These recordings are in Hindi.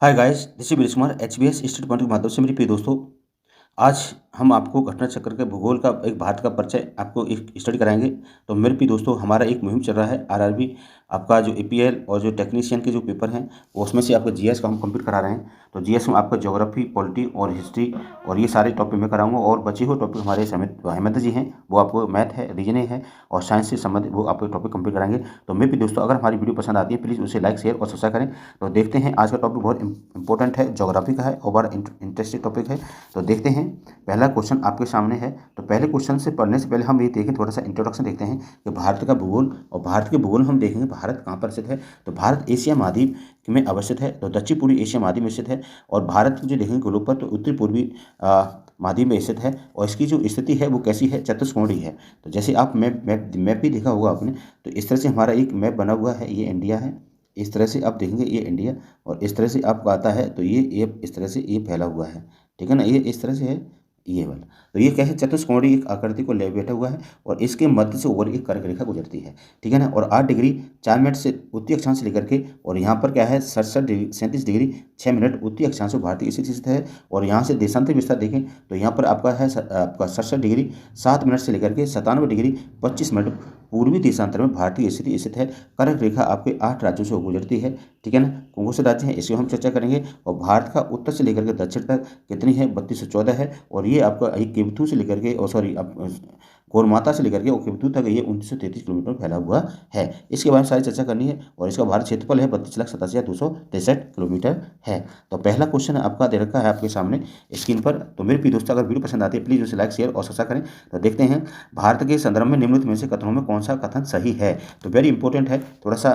Hi guys, this is Viresh Kumar HBs state point के माध्यम से मेरे प्रिय दोस्तों। आज हम आपको घटना चक्र के भूगोल का एक भारत का परिचय आपको एक स्टडी कराएंगे। तो मेरे प्रिय दोस्तों, हमारा एक मुहिम चल रहा है आरआरबी आपका जो एपीएल और जो टेक्नीशियन के जो पेपर हैं वो उसमें से आपका जीएस का हम कंप्लीट करा रहे हैं। तो जीएस में आपका ज्योग्राफी, पॉलिटी और हिस्ट्री और ये सारे टॉपिक मैं कराऊंगा। और बचे हुए टॉपिक हमारे हेमंत जी हैं, वो आपको मैथ है, रीजनिंग है और साइंस से संबंधित वो आपको टॉपिक कंप्लीट कराएंगे। तो मेरे प्रिय दोस्तों, अगर हमारी वीडियो पसंद आती है प्लीज़ उसे लाइक, शेयर और सब्सक्राइब करें। तो देखते हैं, आज का टॉपिक बहुत इंपॉर्टेंट है, ज्योग्राफी का है और बड़ा इंटरेस्टिंग टॉपिक है। तो देखते हैं, पहला क्वेश्चन आपके सामने है। तो पहले क्वेश्चन से पढ़ने से पहले हम ये देखें, थोड़ा सा इंट्रोडक्शन देखते हैं कि भारत का भूगोल। और भारत के भूगोल हम देखेंगे भारत कहाँ पर स्थित है। तो भारत एशिया महाद्वीप में अवस्थित है, तो दक्षिण पूर्वी एशिया महाद्वीप में स्थित है। और भारत जो देखेंगे ग्लोब पर, तो उत्तरी पूर्वी महाद्वीप में स्थित है। और इसकी जो स्थिति है वो कैसी है, चतुष्कोणीय है। तो जैसे आप मैप भी देखा होगा आपने, तो इस तरह से हमारा एक मैप बना हुआ है, ये इंडिया है। इस तरह से आप देखेंगे ये इंडिया, और इस तरह से आपको आता है, तो ये इस तरह से ये फैला हुआ है, ठीक है ना, ये इस तरह से है, ये वाला। तो ये क्या है, चतुष्कोणीय एक आकृति को ले बैठा हुआ है और इसके मध्य से ओवर एक कर्क रेखा गुजरती है, ठीक है ना। और 8 डिग्री 4 मिनट से उत्तरी अक्षांश से लेकर के, और यहाँ पर क्या है 37 डिग्री 6 मिनट उत्तरी अक्षांश में भारतीय स्थित है। और यहाँ से देशांतर विस्तार देखें तो यहाँ पर आपका है आपका 67 डिग्री 7 मिनट से लेकर के 97 डिग्री 25 मिनट पूर्वी देशांतर में भारतीय स्थिति स्थित है। कर्क रेखा आपके 8 राज्यों से गुजरती है, ठीक है ना। कौन से राज्य हैं इसकी हम चर्चा करेंगे। और भारत का उत्तर से लेकर के दक्षिण तक कितनी है, 3214 है। और ये आपका केवथू से लेकर के, और सॉरी गौरमाता से लेकर के केवथू तक ये 2933 किलोमीटर फैला हुआ है। इसके बारे में सारी चर्चा करनी है। और इसका भारत क्षेत्रफल है 32,87,263 किलोमीटर है। तो पहला क्वेश्चन आपका दे रखा है आपके सामने स्क्रीन पर। तो मेरे प्रिय दोस्तों, अगर वीडियो पसंद आती है प्लीज़ उसे लाइक, शेयर और सब्सक्राइब करें। तो देखते हैं, भारत के संदर्भ में निम्नलिखित में से कथनों में कौन सा कथन सही है। तो वेरी इंपॉर्टेंट है, थोड़ा सा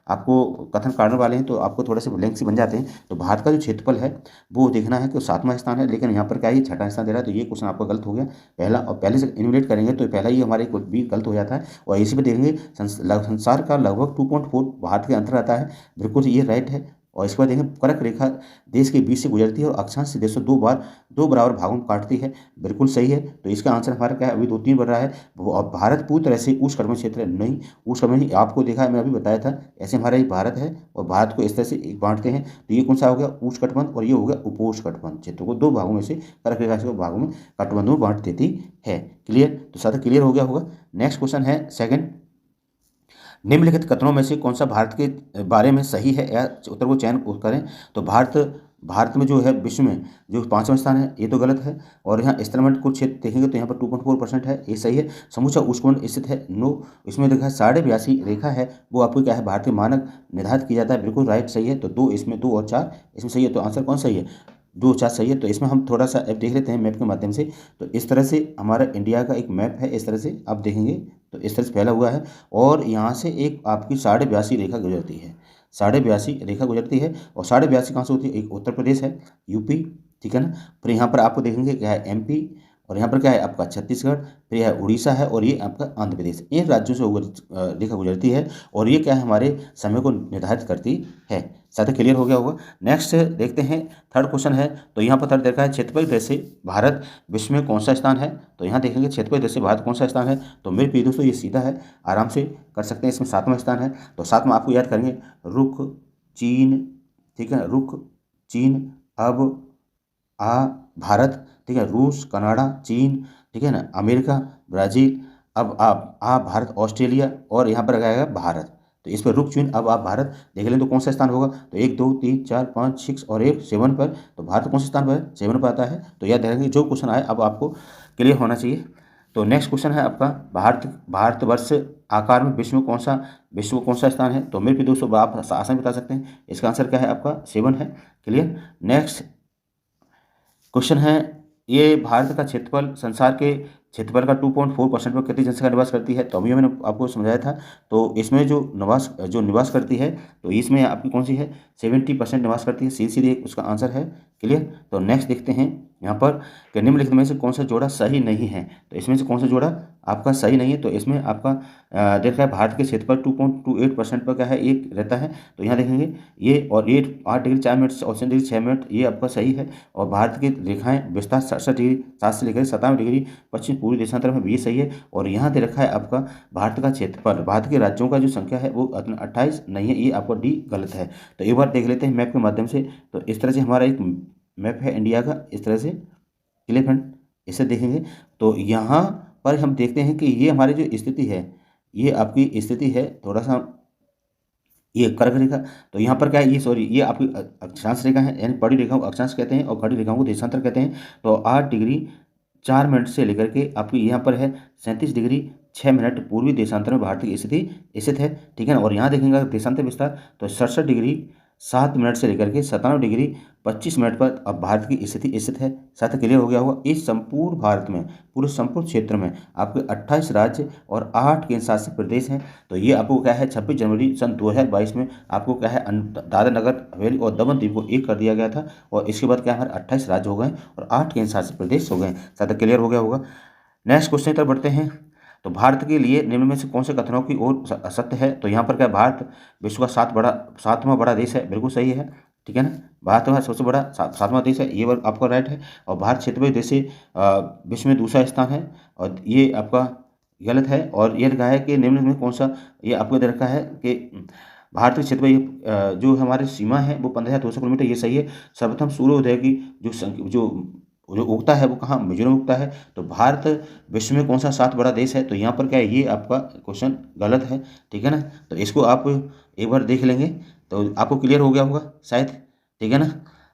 आपको कथन काटने वाले हैं तो आपको थोड़ा सा ब्लैंक से बन जाते हैं। तो भारत का जो क्षेत्रफल है वो देखना है कि 7वां स्थान है, लेकिन यहाँ पर क्या है 6वां स्थान दे रहा है। तो ये क्वेश्चन आपका गलत हो गया। पहला, और पहले से इन्यूमरेट करेंगे तो पहला ही हमारे को भी गलत हो जाता है। और इसी पे देखेंगे संसार का लगभग 2.4 भारत के अंतर आता है, बिल्कुल ये राइट है। और इसके बाद देखेंगे, कर्क रेखा देश के बीच से गुजरती है और अक्षांश से देश को दो बराबर भागों में काटती है, बिल्कुल सही है। तो इसका आंसर हमारा क्या है, अभी 2-3 बढ़ रहा है। और भारत पूरी तरह से उष्णकटिबंधीय क्षेत्र है, नहीं उष्णकटिबंधीय आपको देखा है, मैं अभी बताया था। ऐसे हमारा ये भारत है और भारत को इस तरह से बांटते हैं। तो ये कौन सा हो गया, उष्णकटिबंध, और ये हो गया उपोष्णकटिबंध क्षेत्र को 2 भागों में से कर्क रेखा से भागों में कटिबंधों में बांट देती है। क्लियर, तो सारा क्लियर हो गया होगा। नेक्स्ट क्वेश्चन है सेकंड, निम्नलिखित कथनों में से कौन सा भारत के बारे में सही है, या उत्तर को चयन करें। तो भारत में जो है विश्व में जो 5वां स्थान है, ये तो गलत है। और यहाँ स्थलमंडल को क्षेत्र देखेंगे तो यहाँ पर 2.4% है, ये सही है। समूचा उष्णकटिबंध स्थित है, नो। इसमें देखा है 82.5 रेखा है, वो आपको क्या है भारतीय मानक निर्धारित किया जाता है, बिल्कुल राइट सही है। तो 2 इसमें, 2 और 4 इसमें सही है। तो आंसर कौन सही है, 2 और 4 सही है। तो इसमें हम थोड़ा सा ऐप देख लेते हैं मैप के माध्यम से। तो इस तरह से हमारा इंडिया का एक मैप है, इस तरह से आप देखेंगे तो इस तरह से फैला हुआ है। और यहाँ से एक आपकी 82.5 रेखा गुजरती है, 82.5 रेखा गुजरती है। और 82.5 कहाँ से होती है, एक उत्तर प्रदेश है, यूपी, ठीक है ना। फिर यहाँ पर आपको देखेंगे क्या है एमपी, और यहाँ पर क्या है आपका छत्तीसगढ़, फिर यह है उड़ीसा है, और ये आपका आंध्र प्रदेश। इन राज्यों से रेखा गुजरती है और ये क्या है हमारे समय को निर्धारित करती है। साथ ही क्लियर हो गया होगा। नेक्स्ट देखते हैं, थर्ड क्वेश्चन है। तो यहाँ पर थर्ड देखा है, क्षेत्रफल दृष्टि से भारत विश्व में कौन सा स्थान है। तो यहाँ देखेंगे क्षेत्रफल दृष्टि से भारत कौन सा स्थान है। तो मेरे प्रिय दोस्तों, ये सीधा है, आराम से कर सकते हैं। इसमें 7वां स्थान है। तो 7 में आपको याद करेंगे, रुख, चीन, ठीक है, रुख, चीन, अब, आ, भारत, ठीक है, रूस, कनाडा, चीन, ठीक है ना, अमेरिका, ब्राज़ील, अब आप भारत, ऑस्ट्रेलिया, और यहाँ पर आएगा भारत। तो इस पर रुक चुन अब आप भारत देख लें तो कौन सा स्थान होगा। तो 1 2 3 4 5 6 और 1 7 पर। तो भारत कौन से स्थान पर है, 7 पर आता है। तो याद रखेंगे, जो क्वेश्चन आए अब आपको क्लियर होना चाहिए। तो नेक्स्ट क्वेश्चन है आपका, भारतवर्ष आकार में विश्व में कौन सा स्थान है। तो मेरे भी दोस्तों आप आसानी बता सकते हैं, इसका आंसर क्या है आपका 7 है। क्लियर। नेक्स्ट क्वेश्चन है, ये भारत का क्षेत्रफल संसार के क्षेत्रफल का 2.4% में कितनी जनसंख्या निवास करती है। तो अभी मैंने आपको समझाया था। तो इसमें जो निवास करती है, तो इसमें आपकी कौन सी है, 70% निवास करती है, सीधे उसका आंसर है। क्लियर। तो नेक्स्ट देखते हैं, यहाँ पर कि निम्नलिखित में से कौन सा जोड़ा सही नहीं है, तो इसमें से कौन सा जोड़ा आपका सही नहीं है, तो इसमें आपका देख रहा है भारत के क्षेत्र पर 2.28% पर क्या है एक रहता है, तो यहाँ देखेंगे ये और 8 डिग्री 4 मिनट और डिग्री 6 मिनट ये आपका सही है। और भारत की रेखाएं विस्तार 67 डिग्री 7 से लेकर 57 डिग्री पश्चिम पूर्वी देशांतर में भी ये सही है। और यहाँ दे रखा है आपका भारत का क्षेत्रफल, भारत के राज्यों का जो संख्या है वो 28 नहीं है, ये आपका डी गलत है। तो एक बार देख लेते हैं मैप के माध्यम से। तो इस तरह से हमारा एक मैप है इंडिया का, इस तरह से क्लियर फ्रेंड, इसे देखेंगे तो यहाँ पर हम देखते हैं कि ये हमारी जो स्थिति है, ये आपकी स्थिति है थोड़ा सा ये कर्क रेखा। तो यहाँ पर क्या है, ये सॉरी ये आपकी अक्षांश रेखा है, यानी बड़ी रेखाओं को अक्षांश कहते हैं और खड़ी रेखाओं को देशांतर कहते हैं। तो 8 डिग्री 4 मिनट से लेकर के आपकी यहाँ पर है 37 डिग्री 6 मिनट पूर्वी देशांतर में भारत की स्थिति स्थित है, ठीक है ना। और यहाँ देखेंगे अगर देशांतर विस्तार तो 67 डिग्री 7 मिनट से लेकर के 97 डिग्री 25 मिनट पर अब भारत की स्थिति स्थित है। साथ क्लियर हो गया होगा। इस संपूर्ण भारत में, पूरे संपूर्ण क्षेत्र में आपके 28 राज्य और 8 केंद्र शासित प्रदेश हैं। तो ये आपको क्या है 26 जनवरी सन 2022 में आपको क्या है दादरा नगर हवेली और दमन द्वीप को एक कर दिया गया था। और इसके बाद क्या हमारे 28 राज्य हो गए और 8 केंद्र शासित प्रदेश हो गए। साथ क्लियर हो गया होगा। नेक्स्ट क्वेश्चन की तरफ बढ़ते हैं। तो भारत के लिए निम्न में से कौन से कथनों की ओर सत्य है, तो यहाँ पर क्या भारत विश्व का 7वां बड़ा देश है, बिल्कुल सही है, ठीक है ना। भारत का सबसे बड़ा 7वां देश है, ये वर्ग आपका राइट है। और भारत क्षेत्रफल देश से विश्व में दूसरा स्थान है, और ये आपका गलत है। और ये लिखा है कि निम्न में कौन सा, ये आपको दे रखा है कि भारत के क्षेत्र में जो हमारी सीमा है वो 15,200 किलोमीटर, ये सही है। सर्वप्रथम सूर्योदय की जो उगता है वो कहाँ, मिजोरम उगता है। तो भारत विश्व में कौन सा 7 बड़ा देश है, तो यहाँ पर क्या है ये आपका क्वेश्चन गलत है, ठीक है ना। तो इसको आप एक बार देख लेंगे तो आपको क्लियर हो गया होगा शायद, ठीक है ना।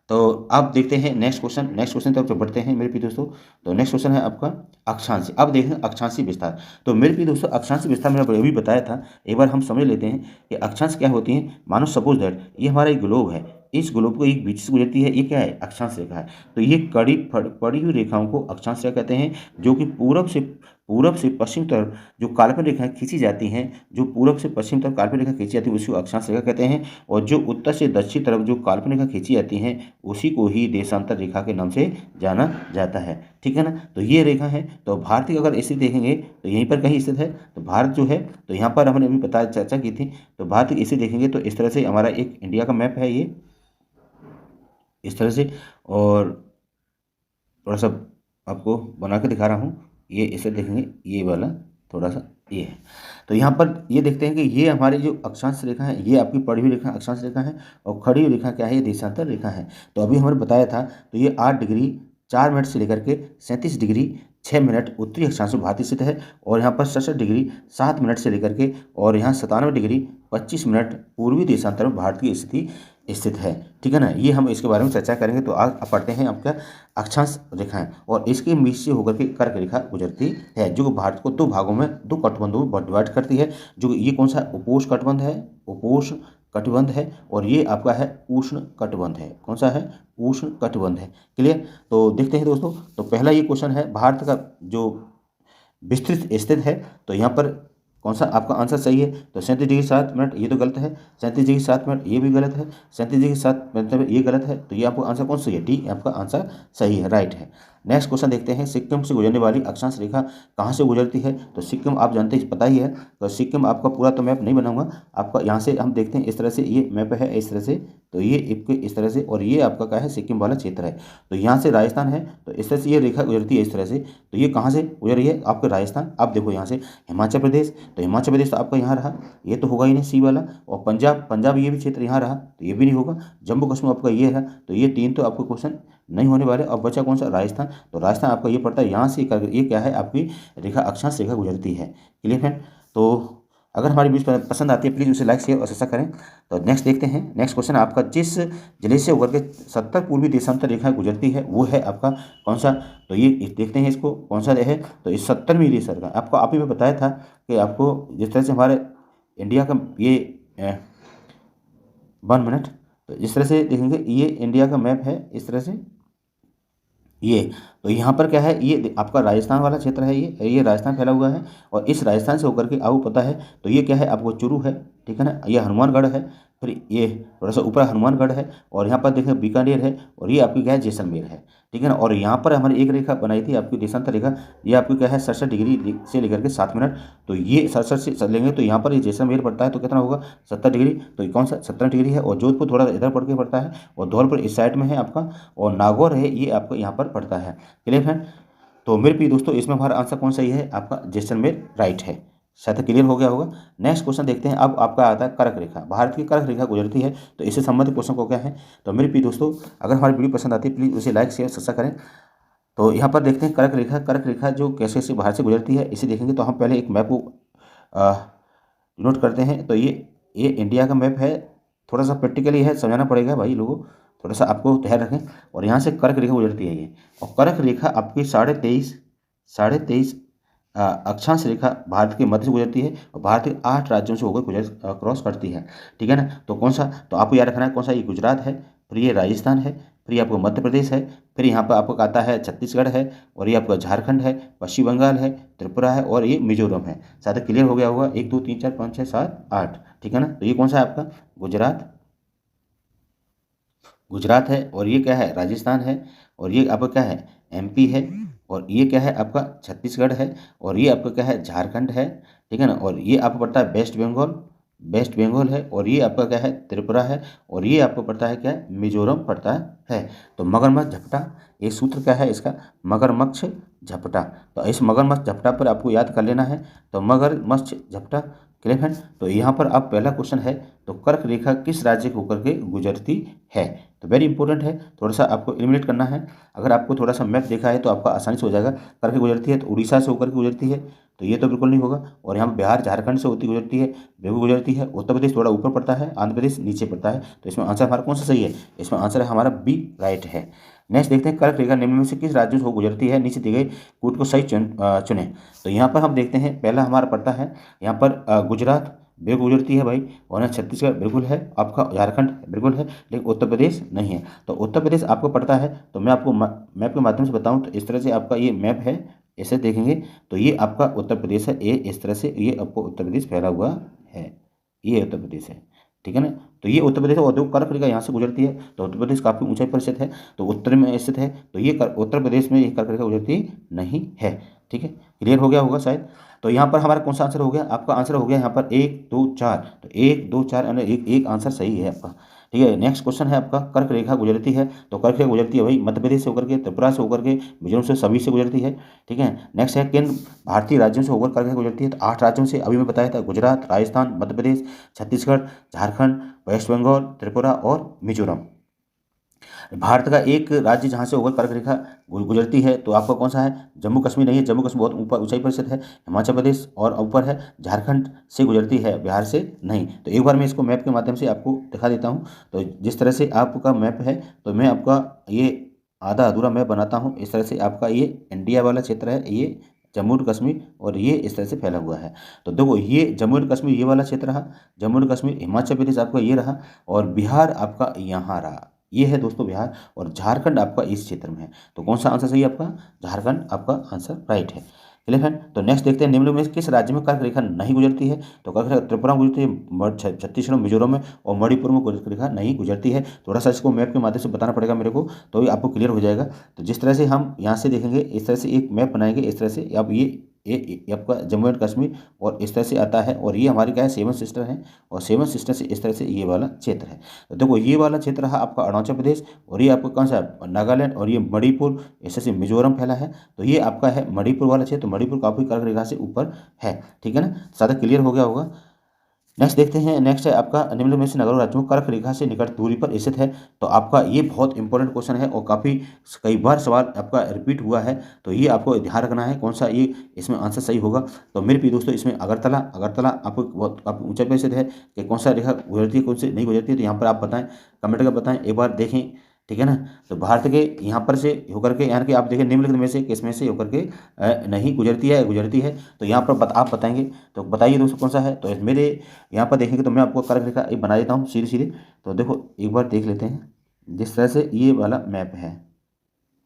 तो आप देखते हैं नेक्स्ट क्वेश्चन तरफ बढ़ते हैं मेरे प्रिय दोस्तों। तो नेक्स्ट क्वेश्चन है आपका अक्षांश। अब देखें अक्षांशी विस्तार। तो मेरे प्रिय दोस्तों अक्षांशी विस्तार मैंने अभी बताया था, एक बार हम समझ लेते हैं कि अक्षांश क्या होती है। मानो सपोज दैट ये हमारा एक ग्लोब है, इस ग्लोब को एक बीच से गुजरती है, ये क्या है अक्षांश रेखा है। तो ये पड़ी हुई रेखाओं को अक्षांश रेखा कहते हैं, जो कि पूरब से पश्चिम तरफ जो काल्पनिक रेखाएं खींची जाती हैं, जो पूरब से पश्चिम तरफ काल्पनिक रेखा खींची जाती है उसी को अक्षांश रेखा कहते हैं। और जो उत्तर से दक्षिण तरफ जो काल्पनिक रेखा खींची जाती हैं उसी को ही देशांतर रेखा के नाम से जाना जाता है, ठीक है ना। तो ये रेखा है। तो भारत की अगर स्थिति देखेंगे तो यहीं पर कहीं स्थित है। तो भारत जो है, तो यहाँ पर हमने अभी चर्चा की थी। तो भारत की स्थिति देखेंगे तो इस तरह से हमारा एक इंडिया का मैप है, ये इस तरह से। और थोड़ा सा आपको बना के दिखा रहा हूँ, ये इसे देखेंगे, ये वाला थोड़ा सा ये है। तो यहाँ पर ये देखते हैं कि ये हमारी जो अक्षांश रेखा है, ये आपकी पड़ी हुई रेखा अक्षांश रेखा है, और खड़ी हुई रेखा क्या है, ये देशांतर रेखा है। तो अभी हमने बताया था, तो ये 8 डिग्री 4 मिनट से लेकर के 37 डिग्री 6 मिनट उत्तरी अक्षांश में भारत स्थित है। और यहाँ पर 67 डिग्री 7 मिनट से लेकर के और यहाँ 97 डिग्री 25 मिनट पूर्वी देशांतर में भारत की स्थिति स्थित है, ठीक है ना। ये हम इसके बारे में चर्चा करेंगे। तो आज पढ़ते हैं आपका अक्षांश रेखाएं, और इसके बीच से होकर के कर्क रेखा गुजरती है, जो भारत को 2 भागों में 2 कटिबंधों में डिवाइड करती है। जो ये कौन सा उपोष्ण कटिबंध है, और ये आपका है उष्ण कटिबंध है। कौन सा है, उष्ण कटिबंध है, क्लियर। तो देखते हैं दोस्तों। तो पहला ये क्वेश्चन है, भारत का जो विस्तृत स्थित है, तो यहाँ पर कौन सा आपका आंसर सही है। तो 37 डिग्री 7 मिनट ये तो गलत है, 37 डिग्री 7 मिनट ये भी गलत है, 37 डिग्री 7 मिनट ये गलत है। तो ये आपका आंसर कौन सही है, डी आपका आंसर सही है, राइट है। नेक्स्ट क्वेश्चन देखते हैं, सिक्किम से गुजरने वाली अक्षांश रेखा कहाँ से गुजरती है। तो सिक्किम आप जानते हैं, पता ही है। तो सिक्किम आपका पूरा तो मैप नहीं बनाऊंगा आपका, यहाँ से हम देखते हैं इस तरह से ये मैप है, इस तरह से। तो ये इस तरह से, और ये आपका क्या है सिक्किम वाला क्षेत्र है। तो यहाँ से राजस्थान है, तो इस तरह से ये रेखा गुजरती है इस तरह से। तो ये कहाँ से गुजर रही है, आपके राजस्थान। आप देखो यहाँ से हिमाचल प्रदेश, तो हिमाचल प्रदेश तो आपका यहाँ रहा, ये तो होगा ही नहीं सी वाला। और पंजाब ये भी क्षेत्र यहाँ रहा, तो ये भी नहीं होगा। जम्मू कश्मीर आपका ये है, तो ये 3 तो आपको क्वेश्चन नहीं होने वाले। अब बचा कौन सा, राजस्थान। तो राजस्थान आपका ये पड़ता है, यहाँ से ये क्या है आपकी रेखा अक्षांश रेखा गुजरती है, क्लियर फ्रेंड। तो अगर हमारी वीडियो पसंद आती है प्लीज़ उसे लाइक शेयर और सब्सक्राइब करें। तो नेक्स्ट देखते हैं, नेक्स्ट क्वेश्चन आपका, जिस जिले से होकर के 70 पूर्वी देशांतर रेखा गुजरती है वो है आपका कौन सा। तो ये देखते हैं इसको कौन सा है। तो इस 70वीं देशांतर का आपको आप ही में बताया था कि आपको जिस तरह से हमारे इंडिया का ये 1 मिनट, तो इस तरह से देखेंगे ये इंडिया का मैप है इस तरह से ये। तो यहाँ पर क्या है, ये आपका राजस्थान वाला क्षेत्र है, ये राजस्थान फैला हुआ है। और इस राजस्थान से होकर के आपको पता है, तो ये क्या है आपको चुरू है, ठीक है ना, ये हनुमानगढ़ है, फिर ये थोड़ा सा ऊपर हनुमानगढ़ है, और यहाँ पर देखें बीकानेर है, और ये आपकी क्या है, जैसलमेर है, ठीक है ना। और यहाँ पर हमारी एक रेखा बनाई थी आपकी देशांतर रेखा, ये आपकी क्या है 67 डिग्री से लेकर के 7 मिनट, तो ये 67 से लेंगे तो यहाँ पर ये जैसलमेर पड़ता है तो कितना होगा 70 डिग्री, तो ये कौन सा 17 डिग्री है, और जोधपुर थोड़ा इधर पड़ के पड़ता है, और धौलपुर इस साइड में है आपका, और नागौर है ये आपका यहाँ पर पड़ता है। क्लियर है। तो मेरे प्रिय दोस्तों इसमें हमारा आंसर कौन सही है, आपका जैसलमेर राइट है। शायद क्लियर हो गया होगा। नेक्स्ट क्वेश्चन देखते हैं। अब आपका आता है कर्क रेखा, भारत की कर्क रेखा गुजरती है, तो इससे संबंधित क्वेश्चन को क्या है। तो मेरे प्रिय दोस्तों अगर हमारी वीडियो पसंद आती है प्लीज़ उसे लाइक शेयर सब्सक्राइब करें। तो यहाँ पर देखते हैं कर्क रेखा, कर्क रेखा जो कैसे कैसे भारत से गुजरती है इसे देखेंगे। तो हम पहले एक मैप को नोट करते हैं। तो ये इंडिया का मैप है, थोड़ा सा प्रैक्टिकली है, समझाना पड़ेगा भाई लोगों, थोड़ा सा आपको ध्यान रखें। और यहाँ से कर्क रेखा गुजरती है ये, और कर्क रेखा आपकी 23.5 अक्षांश रेखा भारत के मध्य से गुजरती है, और भारत के 8 राज्यों से होकर गुजर क्रॉस करती है, ठीक है ना। तो कौन सा, तो आपको याद रखना है कौन सा, ये गुजरात है, फिर ये राजस्थान है, फिर ये आपको मध्य प्रदेश है, फिर यहाँ पर आपको आता है छत्तीसगढ़ है, और ये आपका झारखंड है, पश्चिम बंगाल है, त्रिपुरा है, और ये मिजोरम है। साथ क्लियर हो गया होगा, 1 2 3 4 5 6 7 8, ठीक है ना। तो ये कौन सा है आपका गुजरात है, और ये क्या है राजस्थान है, और ये आपका क्या है एमपी है, और ये क्या है आपका छत्तीसगढ़ है, और ये आपका क्या है झारखंड है, ठीक है ना। और ये आपको पड़ता है वेस्ट बंगाल है, और ये आपका क्या है त्रिपुरा है, और ये आपको पड़ता है क्या है मिजोरम पड़ता है। तो मगरमच्छ झपटा, ये सूत्र क्या है इसका, मगरमच्छ झपटा। तो इस मगरमच्छ झपटा पर आपको याद कर लेना है। तो मगरमच्छ झपटा, क्लियर है। तो यहाँ पर आप पहला क्वेश्चन है, तो कर्क रेखा किस राज्य को होकर के गुजरती है। तो वेरी इंपॉर्टेंट है, थोड़ा सा आपको एलिमिनेट करना है। अगर आपको थोड़ा सा मैप देखा है तो आपका आसानी से हो जाएगा। कर्क गुजरती है तो उड़ीसा से होकर के गुजरती है, तो ये तो बिल्कुल नहीं होगा। और यहाँ पर बिहार झारखंड से होती गुजरती है, बेगू गुजरती है। उत्तर प्रदेश थोड़ा ऊपर पड़ता है, आंध्र प्रदेश नीचे पड़ता है। तो इसमें आंसर हमारा कौन सा सही है, इसमें आंसर है हमारा बी राइट है। नेक्स्ट देखते हैं, कर्क रेखा निम्न में से किस राज्य से गुजरती है, नीचे दी गई कूट को सही चुने। तो यहाँ पर हम देखते हैं, पहला हमारा पड़ता है यहाँ पर गुजरात, बेगू गुजरती है भाई, और यहाँ छत्तीसगढ़ बिल्कुल है, आपका झारखंड बिल्कुल है, लेकिन उत्तर प्रदेश नहीं है। तो उत्तर प्रदेश आपको पड़ता है, तो मैं आपको मैप के माध्यम से बताऊं तो इस तरह से आपका ये मैप है, ऐसे देखेंगे तो ये आपका उत्तर प्रदेश है, ये इस तरह से ये आपको उत्तर प्रदेश फैला हुआ है, ये उत्तर प्रदेश है, ठीक है ना। तो ये उत्तर प्रदेश और जो कर्क रेखा यहाँ से गुजरती है, तो उत्तर प्रदेश काफ़ी ऊंचाई पर स्थित है, तो उत्तर में स्थित है, तो ये उत्तर प्रदेश में ये कर्क रेखा गुजरती नहीं है, ठीक है। क्लियर हो गया होगा शायद। तो यहाँ पर हमारा कौन सा आंसर हो गया, आपका आंसर हो गया यहाँ पर 1 2 4, तो 1 2 4 यानी एक आंसर सही है आपका, ठीक है। नेक्स्ट क्वेश्चन है आपका, कर्क रेखा गुजरती है, तो कर्क रेखा गुजरती है भाई मध्य प्रदेश से होकर के, त्रिपुरा से होकर के, मिजोरम से, सभी से गुजरती है, ठीक है। नेक्स्ट है किन भारतीय राज्यों से होकर कर्क रेखा गुजरती है, तो 8 राज्यों से, अभी मैं बताया था गुजरात, राजस्थान, मध्य प्रदेश, छत्तीसगढ़, झारखंड, वेस्ट बंगाल, त्रिपुरा और मिजोरम। भारत का एक राज्य जहाँ से होकर कर्क रेखा गुजरती है, तो आपका कौन सा है, जम्मू कश्मीर नहीं है, जम्मू कश्मीर बहुत ऊपर ऊंचाई पर स्थित है, हिमाचल प्रदेश और ऊपर है, झारखंड से गुजरती है, बिहार से नहीं। तो एक बार मैं इसको मैप के माध्यम से आपको दिखा देता हूँ। तो जिस तरह से आपका मैप है, तो मैं आपका ये आधा अधूरा मैप बनाता हूँ। इस तरह से आपका ये इंडिया वाला क्षेत्र है, ये जम्मू एंड कश्मीर, और ये इस तरह से फैला हुआ है। तो देखो ये जम्मू एंड कश्मीर ये वाला क्षेत्र रहा, जम्मू एंड कश्मीर, हिमाचल प्रदेश आपका ये रहा, और बिहार आपका यहाँ रहा, ये है दोस्तों बिहार, और झारखंड आपका इस क्षेत्र में है। तो कौन सा आंसर सही है आपका, झारखंड आपका आंसर राइट है। क्लियर है। तो नेक्स्ट देखते हैं, निम्न में से किस राज्य में कर्क रेखा नहीं गुजरती है। तो कर्क रेखा त्रिपुरा में गुजरती है, छत्तीसगढ़ मिजोरम में, और मणिपुर में कर्क रेखा नहीं गुजरती है। थोड़ा सा इसको मैप के माध्यम से बताना पड़ेगा मेरे को, तो ये आपको क्लियर हो जाएगा। तो जिस तरह से हम यहाँ से देखेंगे, इस तरह से एक मैप बनाएंगे, इस तरह से अब ये आपका जम्मू एंड कश्मीर और इस तरह से आता है, और ये हमारी क्या है सेवन सिस्टर है, और सेवन सिस्टर से इस तरह से ये वाला क्षेत्र है। तो देखो ये वाला क्षेत्र रहा आपका अरुणाचल प्रदेश, और ये आपका कौन सा नागालैंड, और ये मणिपुर, इस तरह से मिजोरम फैला है। तो ये आपका है मणिपुर वाला क्षेत्र, तो मणिपुर काफ़ी कर्क रेखा से ऊपर है, ठीक है ना। ज़्यादा क्लियर हो गया होगा। नेक्स्ट देखते हैं, नेक्स्ट है आपका, निम्न में से नगरों राज्यों कर्क रेखा से निकट दूरी पर स्थित है। तो आपका ये बहुत इंपॉर्टेंट क्वेश्चन है, और काफ़ी कई बार सवाल आपका रिपीट हुआ है, तो ये आपको ध्यान रखना है कौन सा ये इसमें आंसर सही होगा। तो मेरे प्रिय दोस्तों इसमें अगरतला आपको बहुत आप ऊंचाई पर स्थित है, कि कौन सा रेखा गुजरती है कौन सी नहीं गुजरती है, तो यहाँ पर आप बताएं, कमेंट कर बताएं, एक बार देखें, ठीक है ना। तो भारत के यहाँ पर से होकर के, यानी कि आप देखें निम्नलिखित में से किस में से होकर के नहीं गुजरती है, गुजरती है। तो यहाँ पर आप बताएंगे, तो बताइए दोस्तों कौन सा है। तो मेरे यहाँ पर देखेंगे तो मैं आपको कर्क रेखा एक बना देता हूँ सीधे सीधे। तो देखो एक बार देख लेते हैं, जिस तरह से ये वाला मैप है,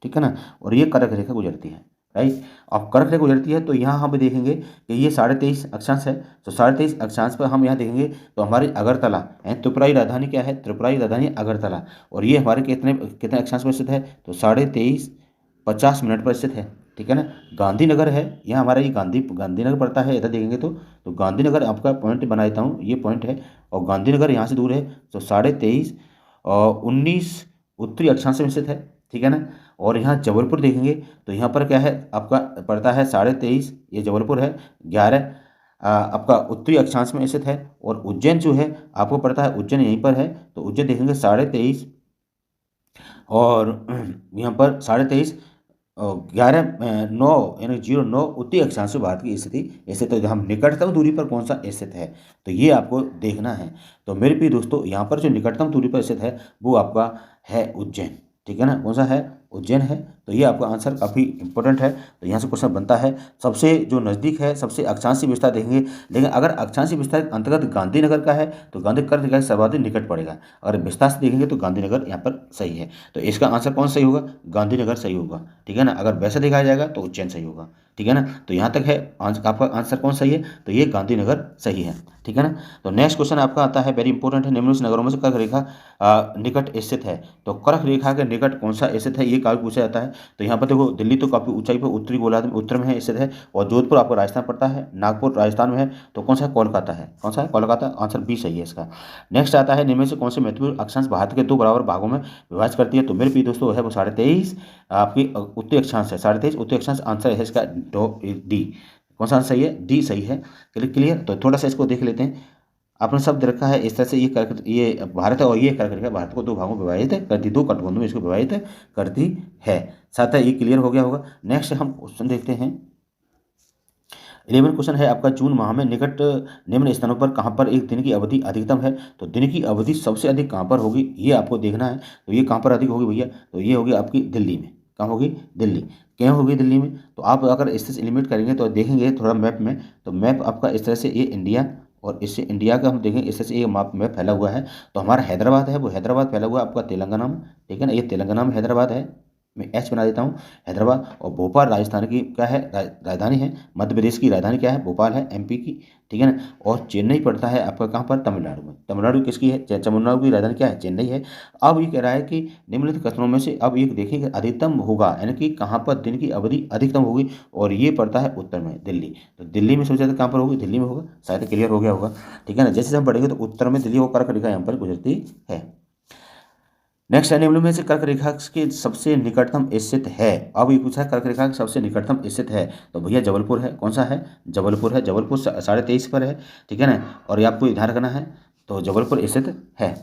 ठीक है ना, और ये कर्क रेखा गुजरती है। राइट। अब कर्क रेखा गुजरती है तो यहाँ हम देखेंगे कि ये 23.5 अक्षांश है। तो 23.5 अक्षांश पर हम यहाँ देखेंगे तो हमारी अगरतला है, त्रिपुराई राजधानी क्या है, त्रिपुराई राजधानी अगरतला, और ये हमारे कितने कितने अक्षांश पर स्थित है, तो 23:50 पर स्थित है, ठीक है ना। गांधीनगर है यहाँ हमारा, ये गांधीनगर पड़ता है, इधर देखेंगे तो गांधीनगर आपका पॉइंट बना देता हूँ, ये पॉइंट है, और गांधीनगर यहाँ से दूर है, तो 23.5 और 19 उत्तरी अक्षांश में स्थित है, ठीक है ना। और यहाँ जबलपुर देखेंगे तो यहाँ पर क्या है आपका पड़ता है 23.5, ये जबलपुर है, 11 आपका उत्तरी अक्षांश में स्थित है। और उज्जैन जो है आपको पड़ता है, उज्जैन यहीं पर है, तो उज्जैन देखेंगे 23.5 और यहाँ पर 23.5 11 9 यानी 09 उत्तरी अक्षांश में भारत की स्थिति ऐसे, तो हम निकटतम दूरी पर कौन सा स्थित है, तो ये आपको देखना है। तो मेरे प्रिय दोस्तों यहाँ पर जो निकटतम दूरी पर स्थित है वो आपका है उज्जैन, ठीक है ना, कौन सा है, उज्जैन है। तो ये आपका आंसर काफ़ी इंपॉर्टेंट है, तो यहाँ से क्वेश्चन बनता है। सबसे जो नज़दीक है, सबसे अक्षांशीय विस्तार देखेंगे, लेकिन अगर अक्षांशीय विस्तार के अंतर्गत गांधीनगर का है तो गांधीनगर का सर्वाधिक निकट पड़ेगा, अगर विस्तार से देखेंगे तो गांधीनगर यहाँ पर सही है। तो इसका आंसर कौन सही होगा, गांधीनगर सही होगा, ठीक है ना। अगर वैसे देखा जाएगा तो उज्जैन सही होगा, ठीक है ना। तो यहाँ तक है आपका आंसर कौन सही है, तो ये गांधीनगर सही है, ठीक है ना। तो नेक्स्ट क्वेश्चन आपका आता है, वेरी इंपॉर्टेंट है, निम्नलिखित नगरों में से कर्क रेखा निकट स्थित है। तो कर्क रेखा के निकट कौन सा स्थित है, ये काफी पूछा जाता है। तो यहाँ पर देखो, दिल्ली तो काफी ऊंचाई पर उत्तरी गोलार्ध में उत्तर में है स्थित है, और जोधपुर आपको राजस्थान पड़ता है, नागपुर राजस्थान में है, तो कौन सा है, कोलकाता है, कौन सा है, कोलकाता, आंसर बी सही है इसका। नेक्स्ट आता है, निम्न में से कौन से महत्वपूर्ण अक्षांश भारत के 2 बराबर भागों में विभाजित करती है। तो मेरे प्रिय दोस्तों है वो 23.5 आपकी उत्तरी अक्षांश है, 23.5 उत्तरी अक्षांश आंसर है इसका डी। कौन सा आंसर सही है, डी सही है। क्लियर। तो थोड़ा सा इसको देख लेते हैं। आपने शब्द रखा है इस तरह से, ये भारत है और ये कर्क रेखा भारत को 2 भागों में विभाजित करती, 2 कटबंधों में इसको विभाजित करती है। साथ ही ये क्लियर हो गया होगा। नेक्स्ट हम क्वेश्चन देखते हैं। 11 क्वेश्चन है आपका, जून माह में निकट निम्न स्थानों पर कहाँ पर एक दिन की अवधि अधिकतम है। तो दिन की अवधि सबसे अधिक कहाँ पर होगी, ये आपको देखना है। तो ये कहाँ पर अधिक होगी भैया, तो ये होगी आपकी दिल्ली में। कहाँ होगी, दिल्ली। क्यों होगी दिल्ली में, तो आप अगर इस तरह से एलिमिनेट करेंगे तो देखेंगे थोड़ा मैप में, तो मैप आपका इस तरह से, ये इंडिया और इससे इंडिया का हम देखेंगे इस तरह से, ये मैप फैला हुआ है। तो हमारा हैदराबाद है, वो हैदराबाद फैला हुआ है आपका तेलंगाना में, ठीक है ना, ये तेलंगाना में हैदराबाद है, मैं एच बना देता हूँ हैदराबाद। और भोपाल राजस्थान की क्या है, राजधानी है। मध्य प्रदेश की राजधानी क्या है, भोपाल है, एमपी की, ठीक है ना। और चेन्नई पड़ता है आपका कहाँ पर, तमिलनाडु में। तमिलनाडु किसकी है, तमिलनाडु की राजधानी क्या है, चेन्नई है। अब ये कह रहा है कि निम्नलिखित कथनों में से अब ये देखिए अधिकतम होगा, यानी कि कहाँ पर दिन की अवधि अधिकतम होगी, और ये पड़ता है उत्तर में, दिल्ली। तो दिल्ली में सबसे ज़्यादा कहाँ पर होगी, दिल्ली में होगा। शायद क्लियर हो गया होगा, ठीक है ना। जैसे हम बढ़ेंगे तो उत्तर में दिल्ली और कर्क रेखा यहाँ पर गुजरती है। नेक्स्ट है, निम्न में से कर्क रेखा के सबसे निकटतम स्थित है। अब ये पूछा है कर्क रेखा के सबसे निकटतम स्थित है, तो भैया जबलपुर है। कौन सा है, जबलपुर है। जबलपुर 23.5 पर है, ठीक है ना, और ये आपको ध्यान रखना है, तो जबलपुर स्थित है।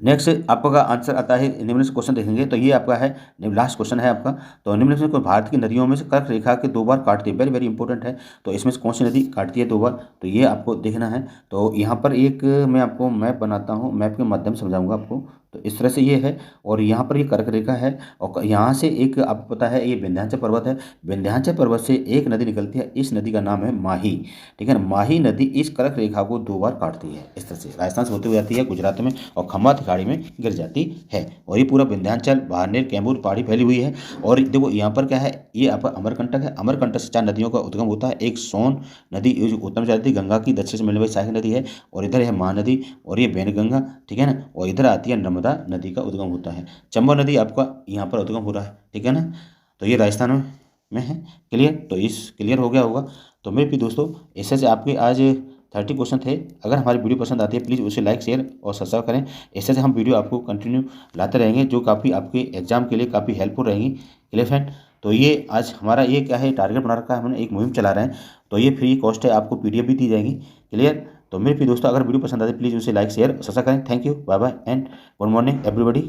नेक्स्ट आपका आंसर आता है, निम्न से क्वेश्चन देखेंगे तो ये आपका है, लास्ट क्वेश्चन है आपका। तो निम्न से भारत की नदियों में से कर्क रेखा के 2 बार काटती है, वेरी वेरी इंपॉर्टेंट है। तो इसमें से कौन सी नदी काटती है 2 बार, तो ये आपको देखना है। तो यहाँ पर एक मैं आपको मैप बनाता हूँ, मैप के माध्यम से समझाऊंगा आपको। तो इस तरह से ये है, और यहाँ पर ये कर्क रेखा है, और यहाँ से एक आपको पता है ये विंध्याचल पर्वत है। विंध्याचल पर्वत से एक नदी निकलती है, इस नदी का नाम है माही, ठीक है ना। माही नदी इस कर्क रेखा को 2 बार काटती है, इस तरह से राजस्थान से होते हुए जाती है गुजरात में, और खम्बात खाड़ी में गिर जाती है। और ये पूरा विंध्याचल, बाड़मेर, कैमूर पहाड़ी फैली हुई है। और देखो यहाँ पर क्या है, ये आपका अमरकंटक है। अमरकंटक से 4 नदियों का उद्गम होता है। एक सोन नदी जो उत्तर में जाती है, गंगा की दक्षिण से मिलने वाली सहायक नदी है, और इधर है महानदी, और ये वैनगंगा, ठीक है ना। और इधर आती है नर्मदा नदी का उद्गम होता है। चंबल नदी आपका यहाँ पर उद्गम हो रहा है, ठीक है ना। तो ये राजस्थान में है। क्लियर। तो इस क्लियर हो गया होगा। तो मेरे प्रिय दोस्तों, ऐसे से आपके आज 30 क्वेश्चन थे। अगर हमारी वीडियो पसंद आती है प्लीज़ उसे लाइक, शेयर और सब्सक्राइब करें। ऐसे से हम वीडियो आपको कंटिन्यू लाते रहेंगे, जो काफ़ी आपके एग्जाम के लिए काफ़ी हेल्पफुल रहेंगी। Clear friend. तो ये आज हमारा ये क्या है, टारगेट बना रखा है हमने, एक मुहिम चला रहे हैं। तो ये फ्री कॉस्ट है, आपको PDF भी दी जाएगी। क्लियर। तो मेरे प्रिय दोस्तों, अगर वीडियो पसंद आती है प्लीज़ उसे लाइक, शेयर, सब्सक्राइब करें। Thank you, bye bye and good morning everybody.